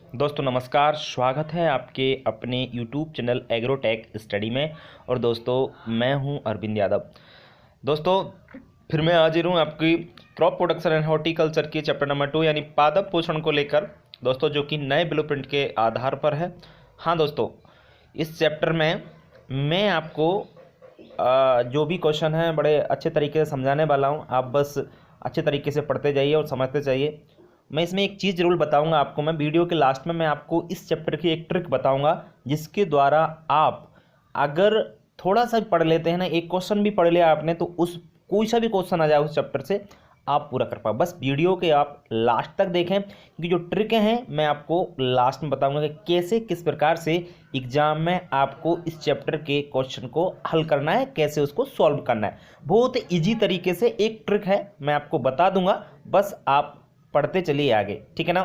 दोस्तों नमस्कार, स्वागत है आपके अपने YouTube चैनल एग्रोटेक स्टडी में। और दोस्तों मैं हूं अरविंद यादव। दोस्तों फिर मैं हाजिर हूं आपकी क्रॉप प्रोडक्शन एंड हॉर्टिकल्चर की चैप्टर नंबर 2 यानी पादप पोषण को लेकर, दोस्तों जो कि नए ब्लूप्रिंट के आधार पर है। हाँ दोस्तों, इस चैप्टर में मैं आपको जो भी क्वेश्चन है बड़े अच्छे तरीके से समझाने वाला हूँ। आप बस अच्छे तरीके से पढ़ते जाइए और समझते जाइए। मैं इसमें एक चीज़ ज़रूर बताऊंगा आपको। मैं वीडियो के लास्ट में मैं आपको इस चैप्टर की एक ट्रिक बताऊंगा जिसके द्वारा आप अगर थोड़ा सा भी पढ़ लेते हैं ना, एक क्वेश्चन भी पढ़ लिया आपने, तो उस कोई सा भी क्वेश्चन आ जाए उस चैप्टर से आप पूरा कर पाओ। बस वीडियो के आप लास्ट तक देखें, क्योंकि जो ट्रिकें हैं मैं आपको लास्ट में बताऊंगा कि कैसे किस प्रकार से एग्जाम में आपको इस चैप्टर के क्वेश्चन को हल करना है, कैसे उसको सॉल्व करना है। बहुत इजी तरीके से एक ट्रिक है, मैं आपको बता दूंगा, बस आप पढ़ते चलिए आगे, ठीक है ना।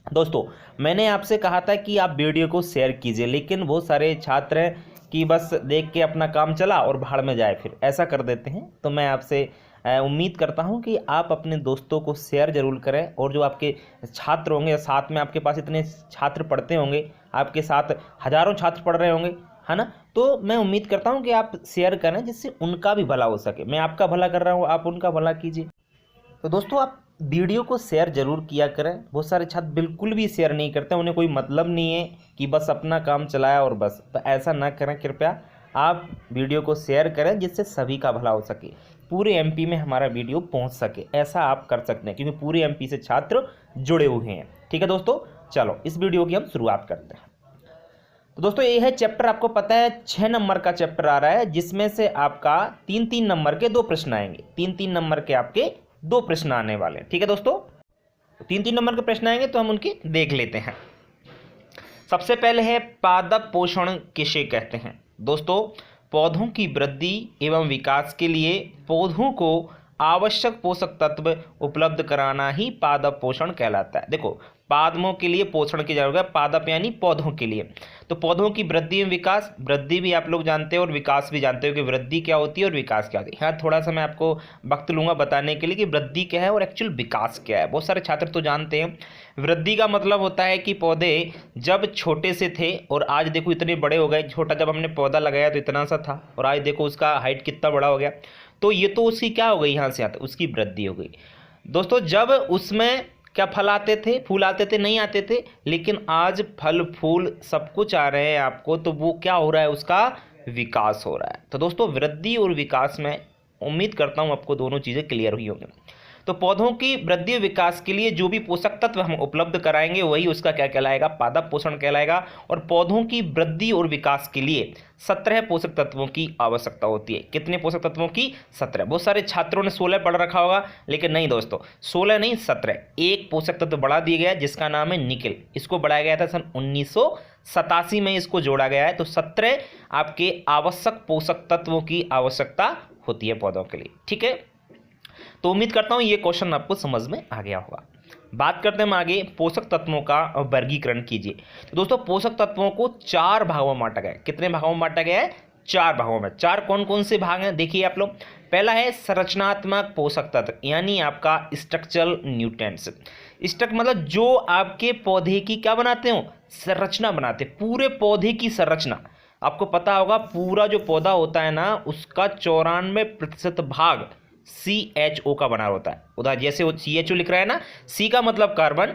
दोस्तों मैंने आपसे कहा था कि आप वीडियो को शेयर कीजिए, लेकिन बहुत सारे छात्र हैं कि बस देख के अपना काम चला और भाड़ में जाए, फिर ऐसा कर देते हैं। तो मैं आपसे उम्मीद करता हूं कि आप अपने दोस्तों को शेयर जरूर करें, और जो आपके छात्र होंगे, साथ में आपके पास इतने छात्र पढ़ते होंगे, आपके साथ हजारों छात्र पढ़ रहे होंगे, है ना। तो मैं उम्मीद करता हूं कि आप शेयर करें जिससे उनका भी भला हो सके। मैं आपका भला कर रहा हूं, आप उनका भला कीजिए। तो दोस्तों आप वीडियो को शेयर जरूर किया करें। बहुत सारे छात्र बिल्कुल भी शेयर नहीं करते, उन्हें कोई मतलब नहीं है कि बस अपना काम चलाया और बस। तो ऐसा ना करें, कृपया आप वीडियो को शेयर करें जिससे सभी का भला हो सके, पूरे एमपी में हमारा वीडियो पहुंच सके। ऐसा आप कर सकते हैं क्योंकि पूरे एमपी से छात्र जुड़े हुए हैं, ठीक है दोस्तों। चलो इस वीडियो की हम शुरुआत करते हैं। तो दोस्तों ये है चैप्टर, आपको पता है 6 नंबर का चैप्टर आ रहा है, जिसमें से आपका 3-3 नंबर के 2 प्रश्न आएंगे। 3-3 नंबर के आपके 2 प्रश्न आने वाले हैं, ठीक है दोस्तों। 3-3 नंबर के प्रश्न आएंगे तो हम उनके देख लेते हैं। सबसे पहले है पादप पोषण किसे कहते हैं। दोस्तों पौधों की वृद्धि एवं विकास के लिए पौधों को आवश्यक पोषक तत्व उपलब्ध कराना ही पादप पोषण कहलाता है। देखो पादपों के लिए पोषण की जरूरत है, पादप यानी पौधों के लिए। तो पौधों की वृद्धि एवं विकास, वृद्धि भी आप लोग जानते हो और विकास भी जानते हो कि वृद्धि क्या होती है और विकास क्या होती है। हाँ थोड़ा सा मैं आपको वक्त लूंगा बताने के लिए कि वृद्धि क्या है और एक्चुअल विकास क्या है। बहुत सारे छात्र तो जानते हैं। वृद्धि का मतलब होता है कि पौधे जब छोटे से थे और आज देखो इतने बड़े हो गए। छोटा जब हमने पौधा लगाया तो इतना सा था और आज देखो उसका हाइट कितना बड़ा हो गया। तो ये तो उसकी क्या हो गई, यहाँ से आता उसकी वृद्धि हो गई। दोस्तों जब उसमें क्या फल आते थे, फूल आते थे, नहीं आते थे, लेकिन आज फल फूल सब कुछ आ रहे हैं आपको, तो वो क्या हो रहा है, उसका विकास हो रहा है। तो दोस्तों वृद्धि और विकास में उम्मीद करता हूँ आपको दोनों चीज़ें क्लियर हुई होंगी। तो पौधों की वृद्धि विकास के लिए जो भी पोषक तत्व हम उपलब्ध कराएंगे वही उसका क्या कहलाएगा, पादप पोषण कहलाएगा। और पौधों की वृद्धि और विकास के लिए 17 पोषक तत्वों की आवश्यकता होती है। कितने पोषक तत्वों की? 17। बहुत सारे छात्रों ने 16 पढ़ रखा होगा, लेकिन नहीं दोस्तों 16 नहीं 17। एक पोषक तत्व बढ़ा दिया गया जिसका नाम है निकेल। इसको बढ़ाया गया था सन 1987 में, इसको जोड़ा गया है। तो 17 आपके आवश्यक पोषक तत्वों की आवश्यकता होती है पौधों के लिए, ठीक है। तो उम्मीद करता हूं ये क्वेश्चन आपको समझ में आ गया होगा। बात करते हैं हम आगे, पोषक तत्वों का वर्गीकरण कीजिए। तो दोस्तों पोषक तत्वों को 4 भागों में बांटा गया है। कितने भागों में बांटा गया है? 4 भागों में। 4 कौन कौन से भाग हैं देखिए आप लोग। पहला है संरचनात्मक पोषक तत्व, यानी आपका स्ट्रक्चरल न्यूट्रिएंट्स। स्ट्रक्चर मतलब जो आपके पौधे की क्या बनाते हो, संरचना बनाते, पूरे पौधे की संरचना। आपको पता होगा पूरा जो पौधा होता है ना, उसका 94% भाग CHO का बना होता है। उदाहरण जैसे वो CHO लिख रहा है ना, C का मतलब कार्बन,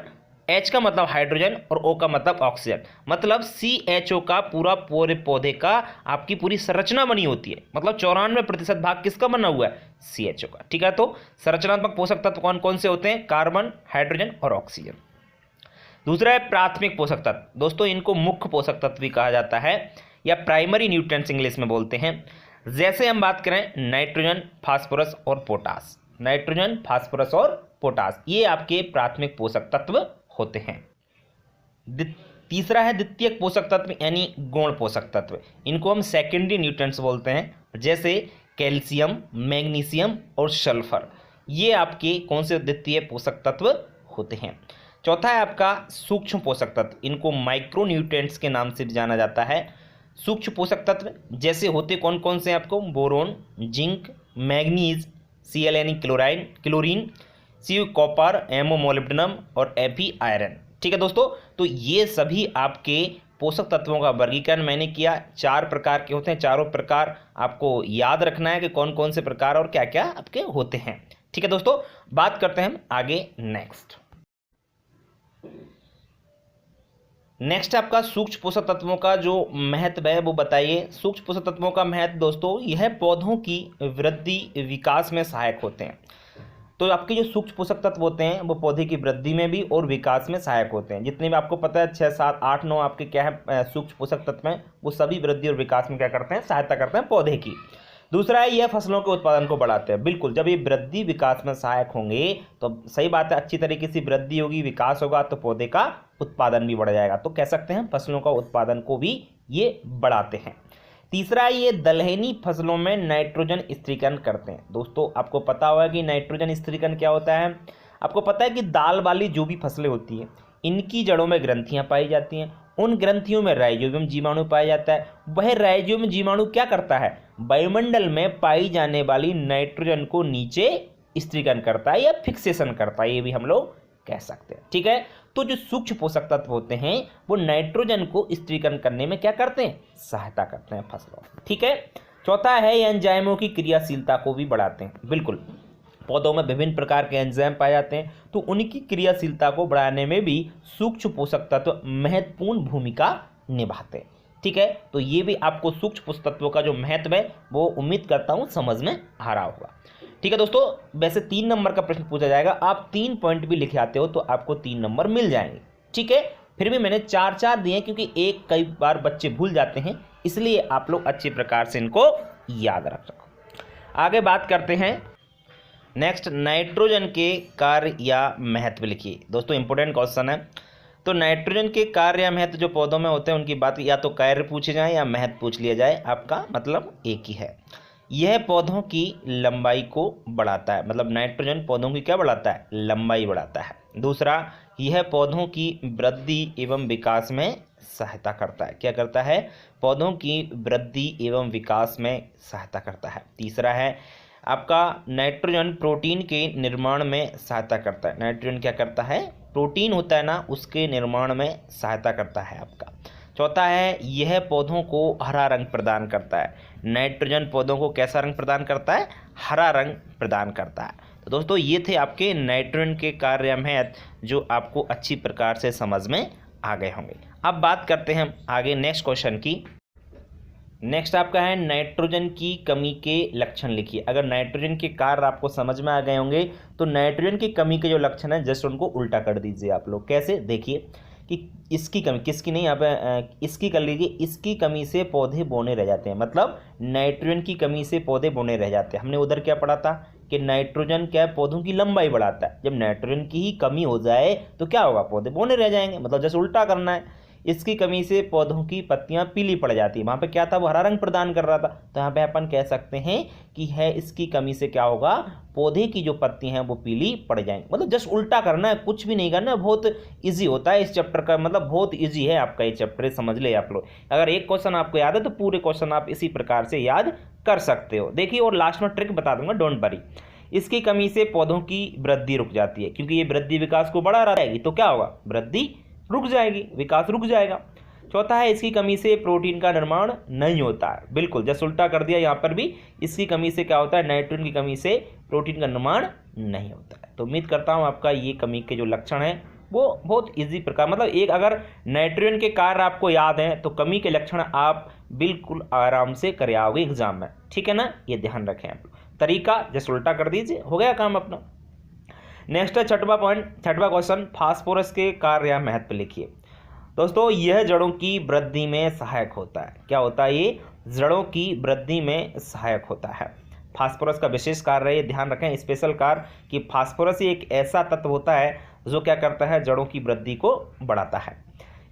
H का मतलब हाइड्रोजन और O का मतलब ऑक्सीजन। मतलब CHO का पूरा पूरे पौधे का आपकी पूरी संरचना बनी होती है। मतलब 94% भाग किसका बना हुआ है? CHO का, ठीक है। तो संरचनात्मक पोषक तत्व कौन कौन से होते हैं? कार्बन, हाइड्रोजन और ऑक्सीजन। दूसरा है प्राथमिक पोषक तत्व। दोस्तों इनको मुख्य पोषक तत्व भी कहा जाता है, या प्राइमरी न्यूट्रिएंट्स इंग्लिश में बोलते हैं। जैसे हम बात करें नाइट्रोजन, फास्फोरस और पोटास। नाइट्रोजन, फास्फोरस और पोटास ये आपके प्राथमिक पोषक तत्व होते हैं। तीसरा है द्वितीयक पोषक तत्व, यानी गौण पोषक तत्व। इनको हम सेकेंडरी न्यूट्रिएंट्स बोलते हैं, जैसे कैल्शियम, मैग्नीशियम और सल्फर। ये आपके कौन से द्वितीय पोषक तत्व होते हैं। चौथा है आपका सूक्ष्म पोषक तत्व। इनको माइक्रो न्यूट्रिएंट्स के नाम से भी जाना जाता है। सूक्ष्म पोषक तत्व जैसे होते कौन कौन से आपको? बोरोन, जिंक, मैग्नीज, Cl यानी क्लोरीन, सी कॉपर, एमो मोलिब्डेनम और Fe आयरन, ठीक है दोस्तों, तो ये सभी आपके पोषक तत्वों का वर्गीकरण मैंने किया। 4 प्रकार के होते हैं, चारों प्रकार आपको याद रखना है कि कौन कौन से प्रकार और क्या क्या आपके होते हैं। ठीक है दोस्तों, बात करते हैं हम आगे नेक्स्ट आपका सूक्ष्म पोषक तत्वों का जो महत्व है वो बताइए। सूक्ष्म पोषक तत्वों का महत्व दोस्तों, यह पौधों की वृद्धि विकास में सहायक होते हैं। तो आपके जो सूक्ष्म पोषक तत्व होते हैं वो पौधे की वृद्धि में भी और विकास में सहायक होते हैं। जितने भी आपको पता है 6, 7, 8, 9 आपके क्या है सूक्ष्म पोषक तत्व हैं, वो सभी वृद्धि और विकास में क्या करते हैं, सहायता करते हैं पौधे की। दूसरा है, यह फसलों के उत्पादन को बढ़ाते हैं। बिल्कुल, जब ये वृद्धि विकास में सहायक होंगे तो सही बात है, अच्छी तरीके से वृद्धि होगी, विकास होगा तो पौधे का उत्पादन भी बढ़ जाएगा। तो कह सकते हैं फसलों का उत्पादन को भी ये बढ़ाते हैं। तीसरा, ये दलहनी फसलों में नाइट्रोजन स्थिरीकरण करते हैं। दोस्तों आपको पता होगा कि नाइट्रोजन स्थिरीकरण क्या होता है। आपको पता है कि दाल वाली जो भी फसलें होती हैं इनकी जड़ों में ग्रंथियां पाई जाती हैं। उन ग्रंथियों में राइजोबियम जीवाणु पाया जाता है। वह राइजोबियम जीवाणु क्या करता है, वायुमंडल में पाई जाने वाली नाइट्रोजन को नीचे स्थिरीकरण करता है या फिक्सेशन करता है, ये भी हम लोग कह सकते हैं। ठीक है, तो जो सूक्ष्म पोषक तत्व होते हैं वो नाइट्रोजन को स्थिरीकरण करने में क्या करते हैं, सहायता करते हैं फसलों। ठीक है, चौथा है, ये एंजाइमों की क्रियाशीलता को भी बढ़ाते हैं। बिल्कुल, पौधों में विभिन्न प्रकार के एंजाइम पाए जाते हैं, तो उनकी क्रियाशीलता को बढ़ाने में भी सूक्ष्म पोषक तत्व महत्वपूर्ण भूमिका निभाते हैं। ठीक है, तो ये भी आपको सूक्ष्म पोषक तत्वों का जो महत्व है वो उम्मीद करता हूँ समझ में आ रहा होगा। ठीक है दोस्तों, वैसे 3 नंबर का प्रश्न पूछा जाएगा, आप 3 पॉइंट भी लिखे आते हो तो आपको 3 नंबर मिल जाएंगे। ठीक है, फिर भी मैंने 4-4 दिए क्योंकि एक कई बार बच्चे भूल जाते हैं, इसलिए आप लोग अच्छे प्रकार से इनको याद रख सको। आगे बात करते हैं नेक्स्ट, नाइट्रोजन के कार्य या महत्व लिखिए। दोस्तों इंपॉर्टेंट क्वेश्चन है, तो नाइट्रोजन के कार्य या महत्व जो पौधों में होते हैं उनकी बात या तो कार्य पूछे जाए या महत्व पूछ लिया जाए, आपका मतलब एक ही है। यह पौधों की लंबाई को बढ़ाता है, मतलब नाइट्रोजन पौधों की क्या बढ़ाता है, लंबाई बढ़ाता है। दूसरा, यह पौधों की वृद्धि एवं विकास में सहायता करता है। क्या करता है, पौधों की वृद्धि एवं विकास में सहायता करता है। तीसरा है आपका, नाइट्रोजन प्रोटीन के निर्माण में सहायता करता है। नाइट्रोजन क्या करता है, प्रोटीन होता है ना, उसके निर्माण में सहायता करता है आपका। चौथा है, यह पौधों को हरा रंग प्रदान करता है। नाइट्रोजन पौधों को कैसा रंग प्रदान करता है, हरा रंग प्रदान करता है। तो दोस्तों ये थे आपके नाइट्रोजन के कार्य महत्व जो आपको अच्छी प्रकार से समझ में आ गए होंगे। अब बात करते हैं हम आगे नेक्स्ट क्वेश्चन की। नेक्स्ट आपका है, नाइट्रोजन की कमी के लक्षण लिखिए। अगर नाइट्रोजन के कार्य आपको समझ में आ गए होंगे तो नाइट्रोजन की कमी के जो लक्षण है जस्ट उनको उल्टा कर दीजिए आप लोग। कैसे, देखिए कि इसकी कमी, किसकी नहीं, यहाँ पे इसकी कर लीजिए, इसकी कमी से पौधे बौने रह जाते हैं। मतलब नाइट्रोजन की कमी से पौधे बौने रह जाते हैं। हमने उधर क्या पढ़ा था कि नाइट्रोजन क्या है, पौधों की लंबाई बढ़ाता है। जब नाइट्रोजन की ही कमी हो जाए तो क्या होगा, पौधे बौने रह जाएंगे। मतलब जैसे उल्टा करना है, इसकी कमी से पौधों की पत्तियां पीली पड़ जाती है। वहाँ पे क्या था, वो हरा रंग प्रदान कर रहा था, तो यहाँ पे अपन कह सकते हैं कि है इसकी कमी से क्या होगा, पौधे की जो पत्ती हैं वो पीली पड़ जाएंगी। मतलब जस्ट उल्टा करना है, कुछ भी नहीं करना है। बहुत इजी होता है इस चैप्टर का, मतलब बहुत इजी है आपका ये चैप्टर, समझ ले आप लोग। अगर एक क्वेश्चन आपको याद है तो पूरे क्वेश्चन आप इसी प्रकार से याद कर सकते हो। देखिए, और लास्ट में ट्रिक बता दूंगा, डोंट वरी। इसकी कमी से पौधों की वृद्धि रुक जाती है, क्योंकि ये वृद्धि विकास को बढ़ा रहेगी तो क्या होगा, वृद्धि रुक जाएगी, विकास रुक जाएगा। चौथा है, इसकी कमी से प्रोटीन का निर्माण नहीं होता है। बिल्कुल जैसे उल्टा कर दिया यहाँ पर भी, इसकी कमी से क्या होता है, नाइट्रोजन की कमी से प्रोटीन का निर्माण नहीं होता है। तो उम्मीद करता हूँ आपका ये कमी के जो लक्षण हैं वो बहुत इजी प्रकार, मतलब एक अगर नाइट्रोजन के कार्य आपको याद हैं तो कमी के लक्षण आप बिल्कुल आराम से कर आओगे एग्जाम में। ठीक है ना, ये ध्यान रखें आप। तरीका जैसे उल्टा कर दीजिए, हो गया काम अपना। नेक्स्ट है छठवां पॉइंट, छठवां क्वेश्चन, फास्फोरस के कार्य या महत्व लिखिए। दोस्तों यह जड़ों की वृद्धि में सहायक होता है। क्या होता है, ये जड़ों की वृद्धि में सहायक होता है। फास्फोरस का विशेष कार्य है, ये ध्यान रखें, स्पेशल कार्य, कि फास्फोरस एक ऐसा तत्व होता है जो क्या करता है, जड़ों की वृद्धि को बढ़ाता है।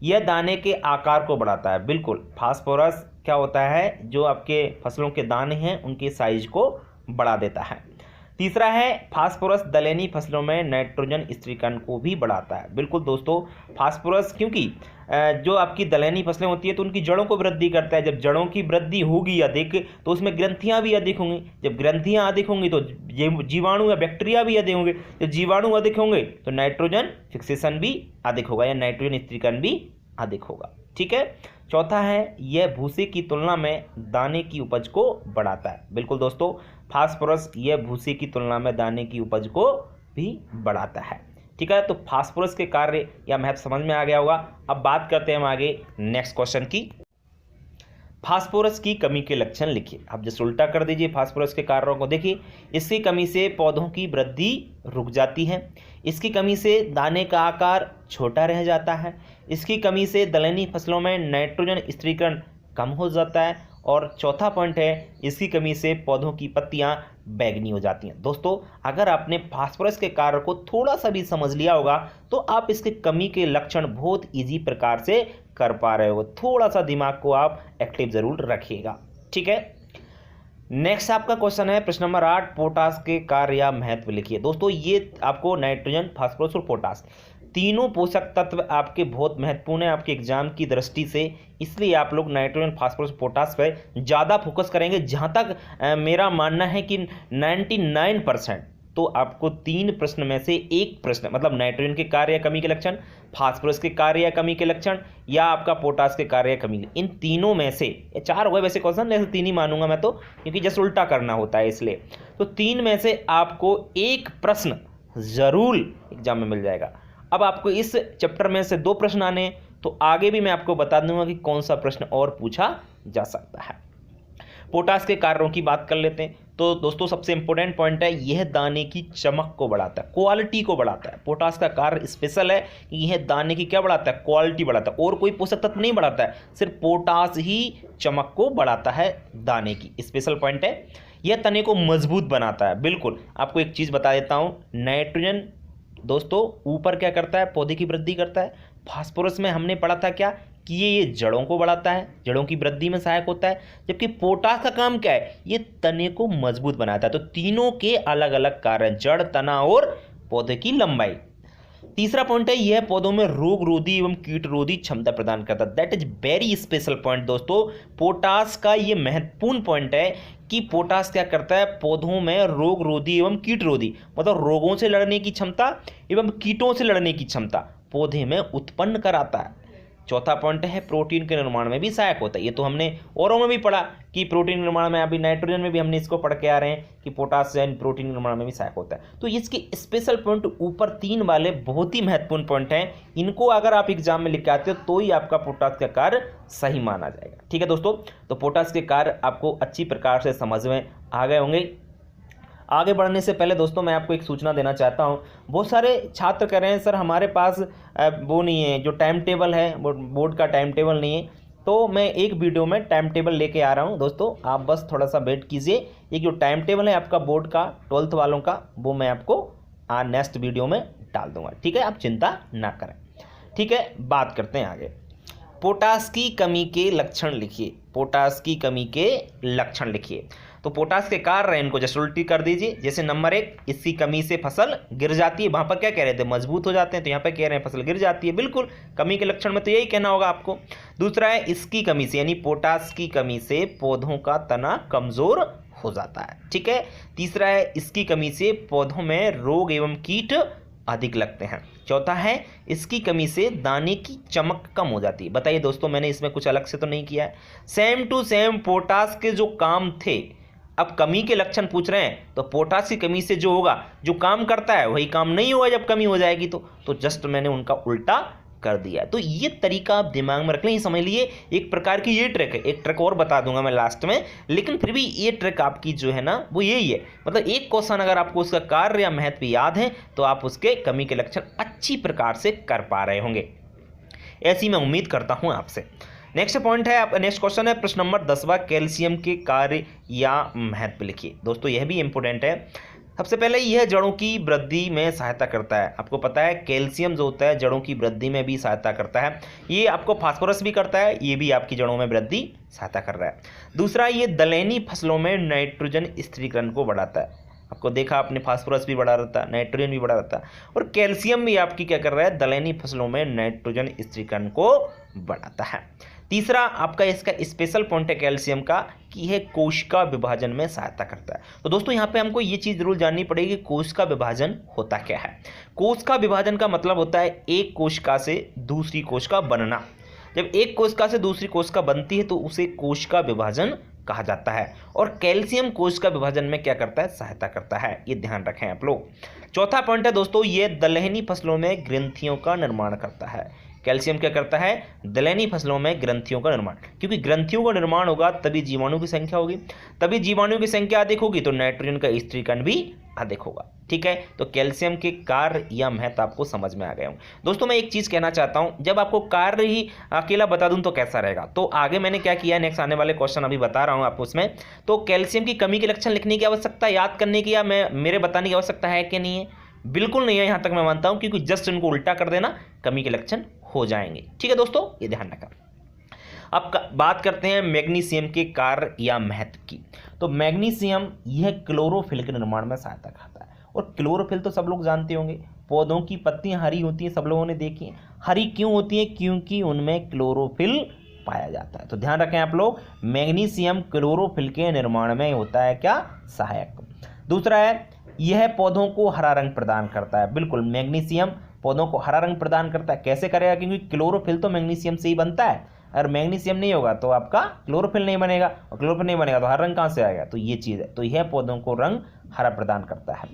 यह दाने के आकार को बढ़ाता है। बिल्कुल, फास्फोरस क्या होता है, जो आपके फसलों के दाने हैं उनके साइज को बढ़ा देता है। तीसरा है, फास्फोरस दलहनी फसलों में नाइट्रोजन स्थिरीकरण को भी बढ़ाता है। बिल्कुल दोस्तों, फास्फोरस क्योंकि जो आपकी दलहनी फसलें होती है तो उनकी जड़ों को वृद्धि करता है। जब जड़ों की वृद्धि होगी अधिक तो उसमें ग्रंथियां भी अधिक होंगी। जब ग्रंथियां अधिक होंगी तो जीवाणु या बैक्टीरिया भी अधिक होंगे। जब जीवाणु अधिक होंगे तो नाइट्रोजन फिक्सेशन भी अधिक होगा या नाइट्रोजन स्थिरीकरण भी अधिक होगा। ठीक है। चौथा है, यह भूसे की तुलना में दाने की उपज को बढ़ाता है। बिल्कुल दोस्तों, फास्फोरस यह भूसे की तुलना में दाने की उपज को भी बढ़ाता है। ठीक है, तो फास्फोरस के कार्य या महत्व समझ में आ गया होगा। अब बात करते हैं हम आगे नेक्स्ट क्वेश्चन की। फास्फोरस की कमी के लक्षण लिखिए। आप जैसे उल्टा कर दीजिए फास्फोरस के कार्यों को। देखिए, इसकी कमी से पौधों की वृद्धि रुक जाती है। इसकी कमी से दाने का आकार छोटा रह जाता है। इसकी कमी से दलहनी फसलों में नाइट्रोजन स्थिरीकरण कम हो जाता है। और चौथा पॉइंट है, इसकी कमी से पौधों की पत्तियां बैंगनी हो जाती हैं। दोस्तों, अगर आपने फास्फोरस के कार्य को थोड़ा सा भी समझ लिया होगा तो आप इसके कमी के लक्षण बहुत इजी प्रकार से कर पा रहे हो। थोड़ा सा दिमाग को आप एक्टिव जरूर रखिएगा। ठीक है, नेक्स्ट आपका क्वेश्चन है प्रश्न नंबर 8, पोटास के कार्य या महत्व लिखिए। दोस्तों, ये आपको नाइट्रोजन, फास्फोरस और पोटास तीनों पोषक तत्व आपके बहुत महत्वपूर्ण है आपके एग्जाम की दृष्टि से। इसलिए आप लोग नाइट्रोजन, फास्फोरस, पोटास पर ज़्यादा फोकस करेंगे। जहाँ तक मेरा मानना है कि 99% तो आपको 3 प्रश्न में से एक प्रश्न, मतलब नाइट्रोजन के कार्य या कमी के लक्षण, फास्फोरस के कार्य या कमी के लक्षण, या आपका पोटास के कार्य या कमी, इन तीनों में से 4 हो गए वैसे क्वेश्चन, जैसे 3 ही मानूंगा मैं तो, क्योंकि जस्ट उल्टा करना होता है इसलिए। तो 3 में से आपको एक प्रश्न जरूर एग्जाम में मिल जाएगा। अब आपको इस चैप्टर में से 2 प्रश्न आने, तो आगे भी मैं आपको बता दूंगा कि कौन सा प्रश्न और पूछा जा सकता है। पोटास के कार्यों की बात कर लेते हैं। तो दोस्तों, सबसे इंपॉर्टेंट पॉइंट है, यह दाने की चमक को बढ़ाता है, क्वालिटी को बढ़ाता है। पोटास का कार्य स्पेशल है कि यह दाने की क्या बढ़ाता है, क्वालिटी बढ़ाता है। और कोई पोषक तत्व नहीं बढ़ाता है, सिर्फ पोटास ही चमक को बढ़ाता है दाने की। स्पेशल पॉइंट है। यह तने को मजबूत बनाता है। बिल्कुल, आपको एक चीज़ बता देता हूँ, नाइट्रोजन दोस्तों ऊपर क्या करता है, पौधे की वृद्धि करता है। फास्फोरस में हमने पढ़ा था क्या कि ये जड़ों को बढ़ाता है, जड़ों की वृद्धि में सहायक होता है। जबकि पोटास का काम क्या है, ये तने को मजबूत बनाता है। तो तीनों के अलग अलग कार्य, जड़, तना और पौधे की लंबाई। तीसरा पॉइंट है, यह पौधों में रोग रोधी एवं कीट रोधी क्षमता प्रदान करता है। That is very special point दोस्तों। पोटास का ये महत्वपूर्ण पॉइंट है कि पोटास क्या करता है, पौधों में रोग रोधी एवं कीट रोधी, मतलब रोगों से लड़ने की क्षमता एवं कीटों से लड़ने की क्षमता पौधे में उत्पन्न कराता है। चौथा पॉइंट है, प्रोटीन के निर्माण में भी सहायक होता है। ये तो हमने औरों में भी पढ़ा कि प्रोटीन निर्माण में, अभी नाइट्रोजन में भी हमने इसको पढ़ के आ रहे हैं कि पोटासियम प्रोटीन निर्माण में भी सहायक होता है। तो इसके स्पेशल पॉइंट ऊपर 3 वाले बहुत ही महत्वपूर्ण पॉइंट हैं। इनको अगर आप एग्जाम में लिख के आते हो तो ही आपका पोटास का कार्य सही माना जाएगा। ठीक है दोस्तों, तो पोटास के कार्य आपको अच्छी प्रकार से समझ में आ गए होंगे। आगे बढ़ने से पहले दोस्तों, मैं आपको एक सूचना देना चाहता हूं। बहुत सारे छात्र कह रहे हैं सर हमारे पास वो नहीं है, जो टाइम टेबल है, बोर्ड का टाइम टेबल नहीं है। तो मैं एक वीडियो में टाइम टेबल लेके आ रहा हूं दोस्तों, आप बस थोड़ा सा वेट कीजिए। एक जो टाइम टेबल है आपका बोर्ड का 12th वालों का, वो मैं आपको नेक्स्ट वीडियो में डाल दूंगा। ठीक है, आप चिंता ना करें। ठीक है, बात करते हैं आगे। पोटास की कमी के लक्षण लिखिए। पोटास की कमी के लक्षण लिखिए। तो पोटास के कार्य, इनको जैसे उल्टी कर दीजिए। जैसे नंबर 1, इसकी कमी से फसल गिर जाती है। वहां पर क्या कह रहे थे, मजबूत हो जाते हैं, तो यहाँ पर कह रहे हैं फसल गिर जाती है। बिल्कुल, कमी के लक्षण में तो यही कहना होगा आपको। दूसरा है, इसकी कमी से, यानी पोटास की कमी से पौधों का तना कमजोर हो जाता है। ठीक है। तीसरा है, इसकी कमी से पौधों में रोग एवं कीट अधिक लगते हैं। चौथा है, इसकी कमी से दाने की चमक कम हो जाती है। बताइए दोस्तों, मैंने इसमें कुछ अलग से तो नहीं किया है। सेम टू सेम पोटास के जो काम थे, अब कमी के लक्षण पूछ रहे हैं, तो पोटास की कमी से जो होगा, जो काम करता है वही काम नहीं होगा जब कमी हो जाएगी। तो जस्ट मैंने उनका उल्टा कर दिया। तो ये तरीका आप दिमाग में रख लें, ये समझ लिए एक प्रकार की ये ट्रिक है। एक ट्रिक और बता दूंगा मैं लास्ट में, लेकिन फिर भी ये ट्रिक आपकी जो है ना वो यही है। मतलब एक क्वेश्चन अगर आपको उसका कार्य या महत्व याद है तो आप उसके कमी के लक्षण अच्छी प्रकार से कर पा रहे होंगे, ऐसी मैं उम्मीद करता हूं आपसे। नेक्स्ट पॉइंट है, नेक्स्ट क्वेश्चन है प्रश्न नंबर 10वां, कैल्शियम के कार्य या महत्व लिखिए। दोस्तों, यह भी इंपॉर्टेंट है। सबसे पहले यह जड़ों की वृद्धि में सहायता करता है। आपको पता है कैल्शियम जो होता है जड़ों की वृद्धि में भी सहायता करता है। ये आपको फास्फोरस भी करता है, ये भी आपकी जड़ों में वृद्धि सहायता कर रहा है। दूसरा, ये दलहनी फसलों में नाइट्रोजन स्थिरीकरण को बढ़ाता है। आपको देखा आपने, फास्फोरस भी बढ़ा रहता है, नाइट्रोजन भी बढ़ा रहता है, और कैल्शियम भी आपकी क्या कर रहा है, दलहनी फसलों में नाइट्रोजन स्थिरीकरण को बढ़ाता है। तीसरा आपका इसका स्पेशल पॉइंट है कैल्शियम का कि यह कोशिका विभाजन में सहायता करता है। तो दोस्तों यहाँ पे हमको ये चीज़ जरूर जाननी पड़ेगी, कोशिका विभाजन होता क्या है। कोशिका विभाजन का मतलब होता है एक कोशिका से दूसरी कोशिका बनना। जब एक कोशिका से दूसरी कोशिका बनती है तो उसे कोशिका विभाजन कहा जाता है, और कैल्शियम कोशिका विभाजन में क्या करता है, सहायता करता है, ये ध्यान रखें आप लोग। चौथा पॉइंट है दोस्तों, ये दलहनी फसलों में ग्रंथियों का निर्माण करता है। कैल्शियम क्या करता है, दलहनी फसलों में ग्रंथियों का निर्माण, क्योंकि ग्रंथियों का निर्माण होगा तभी जीवाणु की संख्या होगी, तभी जीवाणु की संख्या अधिक होगी तो नाइट्रोजन का स्थिरीकरण भी अधिक होगा। ठीक है, तो कैल्शियम के कार्य या महत्व आपको समझ में आ गए होंगे। दोस्तों मैं एक चीज़ कहना चाहता हूं, जब आपको कार्य ही अकेला बता दूं तो कैसा रहेगा, तो आगे मैंने क्या किया, नेक्स्ट आने वाले क्वेश्चन अभी बता रहा हूं आपको उसमें। तो कैल्शियम की कमी के लक्षण लिखने की आवश्यकता, याद करने की या मेरे बताने की आवश्यकता है कि नहीं है, बिल्कुल नहीं है, यहाँ तक मैं मानता हूँ, क्योंकि जस्ट इनको उल्टा कर देना कमी के लक्षण हो जाएंगे। ठीक है दोस्तों, ये ध्यान रखा। अब बात करते हैं मैग्नीशियम के कार्य या महत्व की। तो मैग्नीशियम यह क्लोरोफिल के निर्माण में सहायता करता है, और क्लोरोफिल तो सब लोग जानते होंगे, पौधों की पत्तियां हरी होती हैं, सब लोगों ने देखी हैं। हरी क्यों होती हैं, क्योंकि उनमें क्लोरोफिल पाया जाता है। तो ध्यान रखें आप लोग, मैग्नीशियम क्लोरोफिल के निर्माण में होता है क्या, सहायक। दूसरा है, यह पौधों को हरा रंग प्रदान करता है। बिल्कुल, मैग्नीशियम पौधों को हरा रंग प्रदान करता है। कैसे करेगा, क्योंकि क्लोरोफिल तो मैग्नीशियम से ही बनता है, अगर मैग्नीशियम नहीं होगा तो आपका क्लोरोफिल नहीं बनेगा, और क्लोरोफिल नहीं बनेगा तो हरा रंग कहाँ से आएगा, तो ये चीज़ है। तो यह पौधों को रंग हरा प्रदान करता है।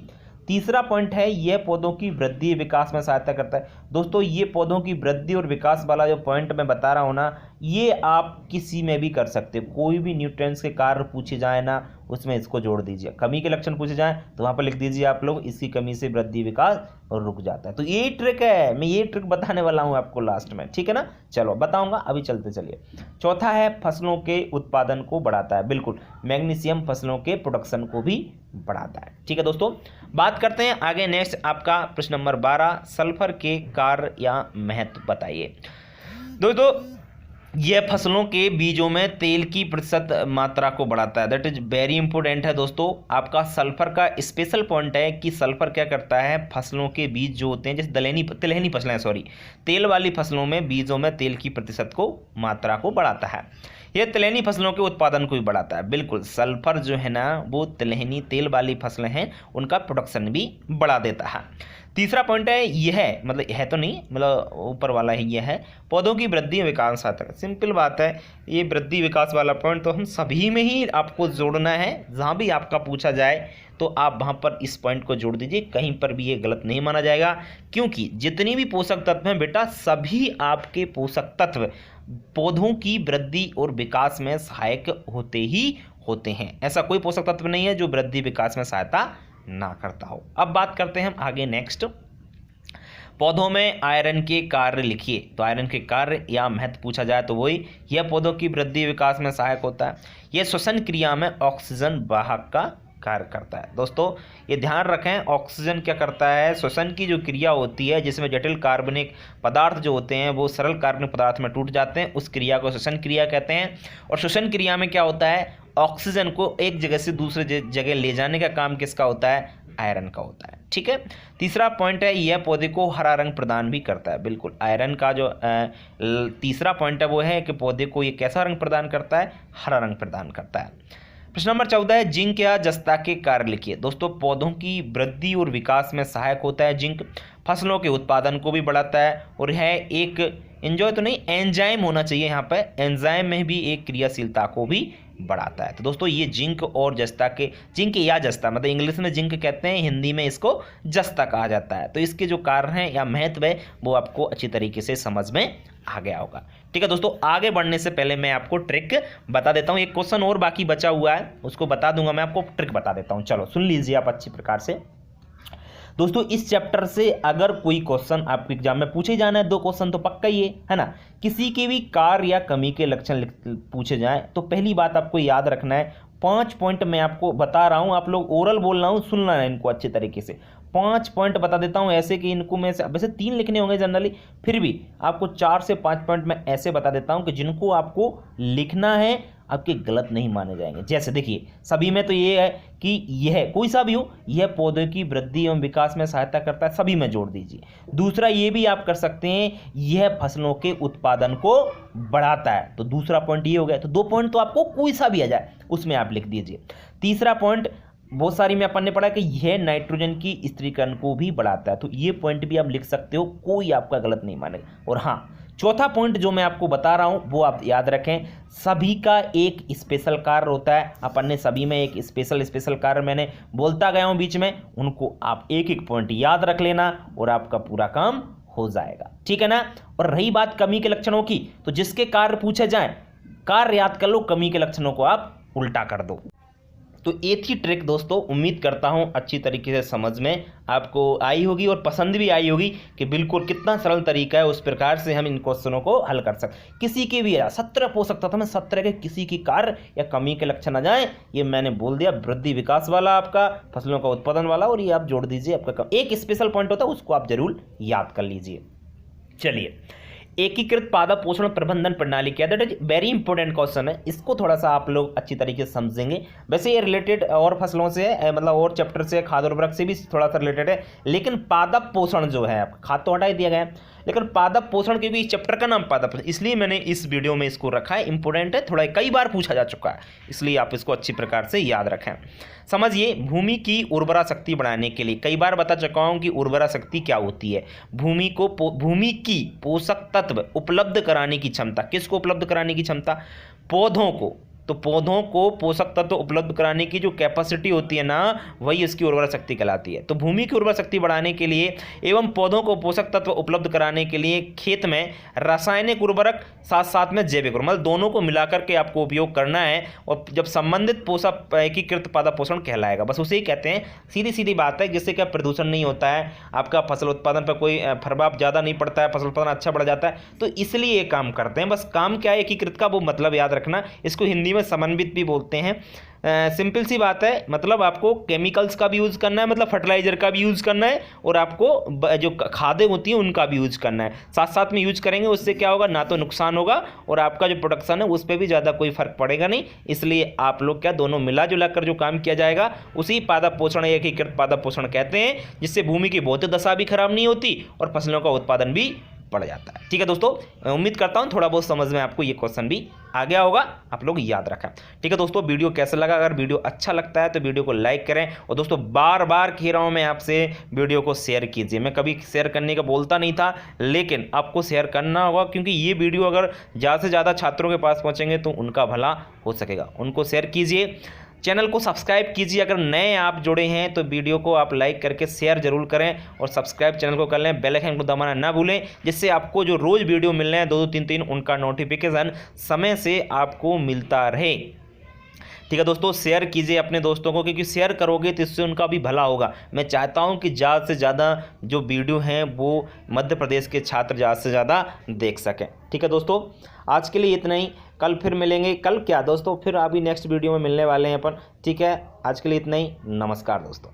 तीसरा पॉइंट है, यह पौधों की वृद्धि विकास में सहायता करता है। दोस्तों ये पौधों की वृद्धि और विकास वाला जो पॉइंट मैं बता रहा हूँ ना, ये आप किसी में भी कर सकते हो, कोई भी न्यूट्रिएंट्स के कार्य पूछे जाए ना उसमें इसको जोड़ दीजिए। कमी के लक्षण पूछे जाए तो वहाँ पर लिख दीजिए आप लोग, इसकी कमी से वृद्धि विकास और रुक जाता है। तो ये ट्रिक है, मैं ये ट्रिक बताने वाला हूँ आपको लास्ट में, ठीक है ना। चलो बताऊंगा, अभी चलते चलिए। चौथा है, फसलों के उत्पादन को बढ़ाता है। बिल्कुल, मैग्नीशियम फसलों के प्रोडक्शन को भी बढ़ाता है। ठीक है दोस्तों, बात करते हैं आगे। नेक्स्ट आपका प्रश्न नंबर 12, सल्फर के कार्य या महत्व बताइए। दोस्तों यह फसलों के बीजों में तेल की प्रतिशत मात्रा को बढ़ाता है, दैट इज वेरी इंपॉर्टेंट है दोस्तों। आपका सल्फर का स्पेशल पॉइंट है कि सल्फर क्या करता है, फसलों के बीज जो होते हैं, जैसे तिलहनी फसलें सॉरी, तेल वाली फसलों में बीजों में तेल की प्रतिशत को मात्रा को बढ़ाता है। यह तिलहनी फसलों के उत्पादन को भी बढ़ाता है। बिल्कुल, सल्फर जो है ना वो तिलहनी तेल वाली फसलें हैं उनका प्रोडक्शन भी बढ़ा देता है। तीसरा पॉइंट है, यह मतलब है तो नहीं, मतलब ऊपर वाला ही यह है, पौधों की वृद्धि विकास आता है। सिंपल बात है, ये वृद्धि विकास वाला पॉइंट तो हम सभी में ही आपको जोड़ना है। जहाँ भी आपका पूछा जाए तो आप वहाँ पर इस पॉइंट को जोड़ दीजिए, कहीं पर भी ये गलत नहीं माना जाएगा, क्योंकि जितनी भी पोषक तत्व हैं बेटा, सभी आपके पोषक तत्व पौधों की वृद्धि और विकास में सहायक होते ही होते हैं। ऐसा कोई पोषक तत्व नहीं है जो वृद्धि विकास में सहायता ना करता हो। अब बात करते हैं हम आगे। नेक्स्ट, पौधों में आयरन के कार्य लिखिए। तो आयरन के कार्य या महत्व पूछा जाए तो वही, यह पौधों की वृद्धि विकास में सहायक होता है। यह श्वसन क्रिया में ऑक्सीजन वाहक का कार्य करता है। दोस्तों ये ध्यान रखें, ऑक्सीजन क्या करता है, श्वसन की जो क्रिया होती है जिसमें जटिल कार्बनिक पदार्थ जो होते हैं वो सरल कार्बनिक पदार्थ में टूट जाते हैं, उस क्रिया को श्वसन क्रिया कहते हैं। और श्वसन क्रिया में क्या होता है, ऑक्सीजन को एक जगह से दूसरे जगह ले जाने का काम किसका होता है, आयरन का होता है। ठीक है, तीसरा पॉइंट है, यह पौधे को हरा रंग प्रदान भी करता है। बिल्कुल, आयरन का जो तीसरा पॉइंट है वो है कि पौधे को ये कैसा रंग प्रदान करता है, हरा रंग प्रदान करता है। प्रश्न नंबर 14 है, जिंक या जस्ता के कार्य लिखिए। दोस्तों पौधों की वृद्धि और विकास में सहायक होता है जिंक, फसलों के उत्पादन को भी बढ़ाता है, और है एक एंजॉय तो नहीं, एंजाइम होना चाहिए यहाँ पे, एंजाइम में भी एक क्रियाशीलता को भी बढ़ाता है। तो दोस्तों ये जिंक और जस्ता के, जिंक या जस्ता मतलब इंग्लिश में जिंक कहते हैं, हिंदी में इसको जस्ता कहा जाता है। तो इसके जो कारण हैं या महत्व है वो आपको अच्छी तरीके से समझ में आ गया होगा। ठीक है दोस्तों, आगे बढ़ने से पहले मैं आपको ट्रिक बता देता हूँ। एक क्वेश्चन और बाकी बचा हुआ है, उसको बता दूंगा, मैं आपको ट्रिक बता देता हूँ। चलो सुन लीजिए आप अच्छी प्रकार से। दोस्तों इस चैप्टर से अगर कोई क्वेश्चन आपके एग्जाम में पूछे जाना है, 2 क्वेश्चन तो पक्का ही है ना, किसी के भी कार्य या कमी के लक्षण पूछे जाए तो पहली बात आपको याद रखना है, 5 पॉइंट मैं आपको बता रहा हूं, आप लोग ओरल बोल रहा हूं, सुनना है इनको अच्छे तरीके से। 5 पॉइंट बता देता हूं ऐसे कि इनको में से वैसे 3 लिखने होंगे जनरली, फिर भी आपको 4 से 5 पॉइंट मैं ऐसे बता देता हूं कि जिनको आपको लिखना है, आपके गलत नहीं माने जाएंगे। जैसे देखिए सभी में तो ये है कि यह कोई सा भी हो, यह पौधे की वृद्धि एवं विकास में सहायता करता है, सभी में जोड़ दीजिए। दूसरा ये भी आप कर सकते हैं, यह फसलों के उत्पादन को बढ़ाता है, तो दूसरा पॉइंट ये हो गया। तो 2 पॉइंट तो आपको कोई सा भी आ जाए उसमें आप लिख दीजिए। तीसरा पॉइंट बहुत सारी में अपन ने पढ़ा कि यह नाइट्रोजन की स्थिरीकरण को भी बढ़ाता है, तो ये पॉइंट भी आप लिख सकते हो, कोई आपका गलत नहीं मानेगा। और हाँ, चौथा पॉइंट जो मैं आपको बता रहा हूं वो आप याद रखें, सभी का एक स्पेशल कार्य होता है। अपन ने सभी में एक स्पेशल कार्य मैंने बोलता गया हूं बीच में, उनको आप एक एक पॉइंट याद रख लेना और आपका पूरा काम हो जाएगा, ठीक है ना। और रही बात कमी के लक्षणों की, तो जिसके कार्य पूछे जाए कार्य याद कर लो, कमी के लक्षणों को आप उल्टा कर दो। तो ये थी ट्रिक दोस्तों, उम्मीद करता हूँ अच्छी तरीके से समझ में आपको आई होगी और पसंद भी आई होगी कि बिल्कुल कितना सरल तरीका है, उस प्रकार से हम इन क्वेश्चनों को हल कर सकते। किसी के भी 17 पूछ सकता था मैं, 17 के किसी की कार्य या कमी के लक्षण आ जाए, ये मैंने बोल दिया, वृद्धि विकास वाला आपका, फसलों का उत्पादन वाला, और ये आप जोड़ दीजिए आपका एक स्पेशल पॉइंट होता है, उसको आप जरूर याद कर लीजिए। चलिए, एकीकृत पादप पोषण प्रबंधन प्रणाली क्या, that is very important question है, इसको थोड़ा सा आप लोग अच्छी तरीके से समझेंगे। वैसे ये रिलेटेड और फसलों से है, मतलब और चैप्टर से, खाद्य उर्वरक से भी थोड़ा सा रिलेटेड है, लेकिन पादप पोषण जो है, खाद तो हटा ही दिया गया है, लेकिन पादप पोषण, क्योंकि इस चैप्टर का नाम पादप पोषण, इसलिए मैंने इस वीडियो में इसको रखा है। इंपॉर्टेंट है, थोड़ा कई बार पूछा जा चुका है, इसलिए आप इसको अच्छी प्रकार से याद रखें। समझिए, भूमि की उर्वरा शक्ति बढ़ाने के लिए, कई बार बता चुका हूं कि उर्वरा शक्ति क्या होती है। भूमि की पोषक तत्व उपलब्ध कराने की क्षमता, किसको उपलब्ध कराने की क्षमता, पौधों को। तो पौधों को पोषक तत्व उपलब्ध कराने की जो कैपेसिटी होती है ना, वही इसकी उर्वरा शक्ति कहलाती है। तो भूमि की उर्वरा शक्ति बढ़ाने के लिए एवं पौधों को पोषक तत्व उपलब्ध कराने के लिए खेत में रासायनिक उर्वरक साथ साथ में जैविक उर्वरक, मतलब दोनों को मिलाकर के आपको उपयोग करना है, और जब संबंधित पोषक एकीकृत पादप पोषण कहलाएगा। बस उसे ही कहते हैं, सीधी सीधी बात है, जिससे क्या प्रदूषण नहीं होता है, आपका फसल उत्पादन पर कोई प्रभाव ज़्यादा नहीं पड़ता है, फसल उत्पादन अच्छा बढ़ जाता है। तो इसलिए ये काम करते हैं। बस काम क्या है एकीकृत का, वो मतलब याद रखना। इसको हिंदी में समन्वित भी बोलते हैं। सिंपल सी बात है, मतलब आपको केमिकल्स का भी यूज़ करना है, मतलब फर्टिलाइजर का भी यूज़ करना है, और आपको जो खादें होती हैं उनका भी यूज़ करना है, साथ साथ में यूज़ करेंगे। उससे क्या होगा, ना तो नुकसान होगा और आपका जो प्रोडक्शन है उस पर भी ज़्यादा कोई फर्क पड़ेगा नहीं। इसलिए आप लोग क्या, दोनों मिला जुला कर जो काम किया जाएगा उसी पादप पोषण, एकीकृत पादप पोषण कहते हैं, जिससे भूमि की भौतिक दशा भी खराब नहीं होती और फसलों का उत्पादन भी बढ़ जाता है। ठीक है दोस्तों, मैं उम्मीद करता हूँ थोड़ा बहुत समझ में आपको ये क्वेश्चन भी आ गया होगा, आप लोग याद रखें। ठीक है दोस्तों, वीडियो कैसा लगा, अगर वीडियो अच्छा लगता है तो वीडियो को लाइक करें, और दोस्तों बार बार कह रहा हूँ मैं आपसे, वीडियो को शेयर कीजिए। मैं कभी शेयर करने का बोलता नहीं था, लेकिन आपको शेयर करना होगा, क्योंकि ये वीडियो अगर ज़्यादा से ज़्यादा छात्रों के पास पहुँचेंगे तो उनका भला हो सकेगा। उनको शेयर कीजिए, चैनल को सब्सक्राइब कीजिए, अगर नए आप जुड़े हैं तो वीडियो को आप लाइक करके शेयर जरूर करें, और सब्सक्राइब चैनल को कर लें, बेल आइकन को दबाना ना भूलें, जिससे आपको जो रोज़ वीडियो मिल रहे हैं 2-2 3-3 उनका नोटिफिकेशन समय से आपको मिलता रहे। ठीक है दोस्तों, शेयर कीजिए अपने दोस्तों को, क्योंकि शेयर करोगे तो इससे उनका भी भला होगा। मैं चाहता हूं कि ज़्यादा से ज़्यादा जो वीडियो हैं वो मध्य प्रदेश के छात्र ज़्यादा से ज़्यादा देख सकें। ठीक है दोस्तों, आज के लिए इतना ही, कल फिर मिलेंगे। कल क्या दोस्तों, फिर अभी नेक्स्ट वीडियो में मिलने वाले हैं अपन। ठीक है, आज के लिए इतना ही, नमस्कार दोस्तों।